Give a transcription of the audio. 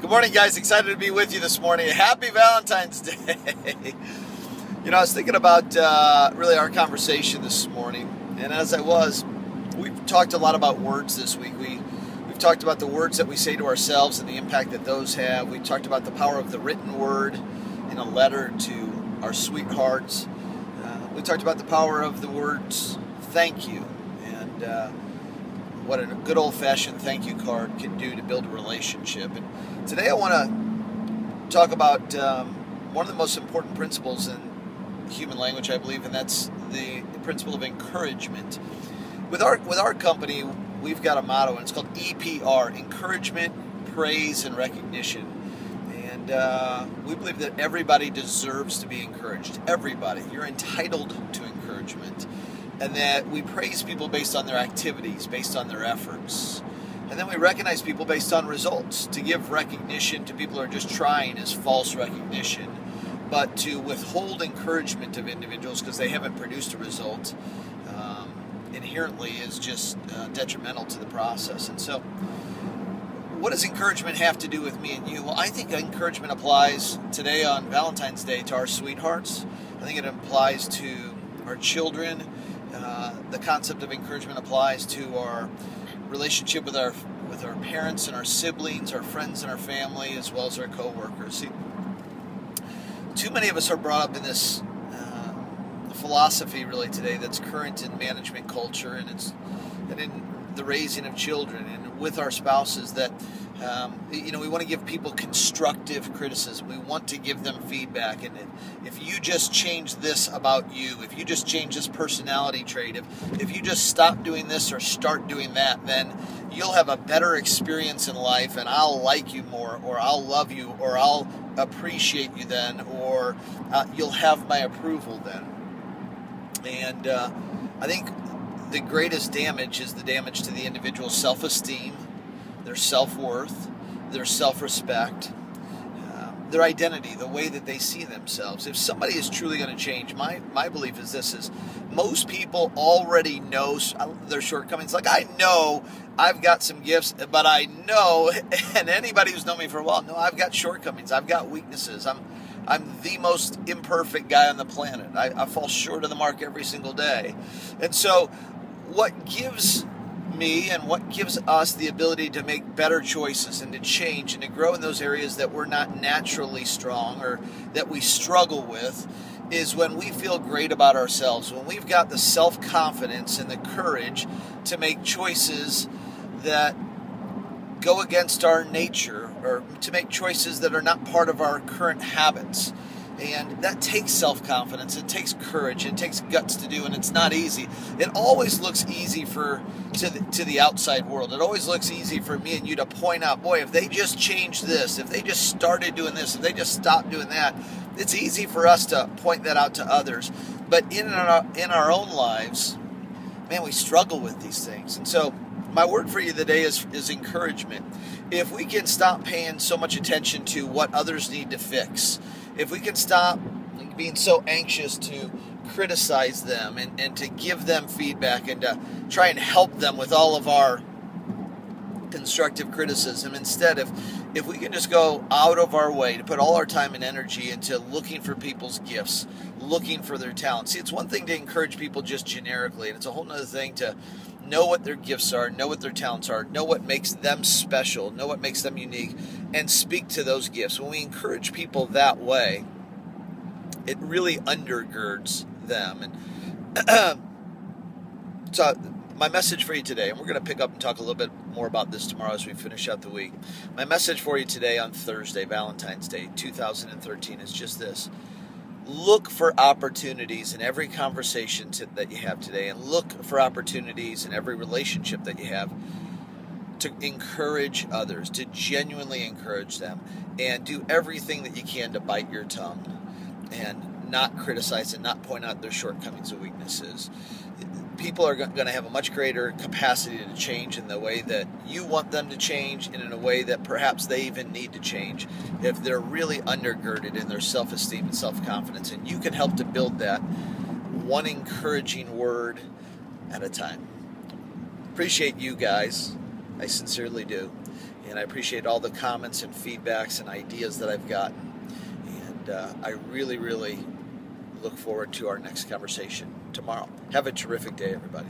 Good morning, guys. Excited to be with you this morning. Happy Valentine's Day. You know, I was thinking about really our conversation this morning, and as I was, we've talked a lot about words this week. We've talked about the words that we say to ourselves and the impact that those have. We talked about the power of the written word in a letter to our sweethearts. We talked about the power of the words "thank you" and what a good old-fashioned thank you card can do to build a relationship. And today I want to talk about one of the most important principles in human language, I believe, and that's the principle of encouragement. With our company, we've got a motto, and it's called EPR, encouragement, praise, and recognition. And we believe that everybody deserves to be encouraged. Everybody. You're entitled to encouragement. And that we praise people based on their activities, based on their efforts. And then we recognize people based on results. To give recognition to people who are just trying is false recognition. But to withhold encouragement of individuals because they haven't produced a result inherently is just detrimental to the process. And so, what does encouragement have to do with me and you? Well, I think encouragement applies today on Valentine's Day to our sweethearts. I think it applies to our children. The concept of encouragement applies to our relationship with our parents and our siblings, our friends and our family, as well as our co-workers. See, too many of us are brought up in this philosophy really today that's current in management culture and in the raising of children and with our spouses that we want to give people constructive criticism. We want to give them feedback, and if you just change this about you, if you just change this personality trait, if you just stop doing this or start doing that, then you'll have a better experience in life, and I'll like you more, or I'll love you, or I'll appreciate you then, or you'll have my approval then. And I think the greatest damage is the damage to the individual's self-esteem, their self-worth, their self-respect, their identity, the way that they see themselves. If somebody is truly going to change, my belief is this, is most people already know their shortcomings. Like, I know I've got some gifts, but I know, and anybody who's known me for a while, no, I've got shortcomings, I've got weaknesses, I'm the most imperfect guy on the planet. I fall short of the mark every single day. And so what gives me and what gives us the ability to make better choices and to change and to grow in those areas that we're not naturally strong or that we struggle with is when we feel great about ourselves, when we've got the self-confidence and the courage to make choices that go against our nature, or to make choices that are not part of our current habits. And that takes self-confidence, it takes courage, it takes guts to do, and it's not easy. It always looks easy to the outside world. It always looks easy for me and you to point out, boy, if they just changed this, if they just started doing this, if they just stopped doing that, it's easy for us to point that out to others. But in our own lives, man, we struggle with these things. And so my word for you today is encouragement. If we can stop paying so much attention to what others need to fix, if we can stop being so anxious to criticize them and to give them feedback and to try and help them with all of our constructive criticism, instead, if we can just go out of our way to put all our time and energy into looking for people's gifts, looking for their talents. See, it's one thing to encourage people just generically, and it's a whole other thing to know what their gifts are, know what their talents are, know what makes them special, know what makes them unique, and speak to those gifts. When we encourage people that way, it really undergirds them. And so my message for you today, and we're going to pick up and talk a little bit more about this tomorrow as we finish out the week. My message for you today on Thursday, Valentine's Day 2013, is just this. Look for opportunities in every conversation that you have today, and look for opportunities in every relationship that you have to encourage others, to genuinely encourage them, and do everything that you can to bite your tongue and not criticize and not point out their shortcomings and weaknesses. People are going to have a much greater capacity to change in the way that you want them to change and in a way that perhaps they even need to change if they're really undergirded in their self-esteem and self-confidence. And you can help to build that one encouraging word at a time. Appreciate you guys. I sincerely do. and I appreciate all the comments and feedbacks and ideas that I've gotten. And I really, really look forward to our next conversation tomorrow. Have a terrific day, everybody.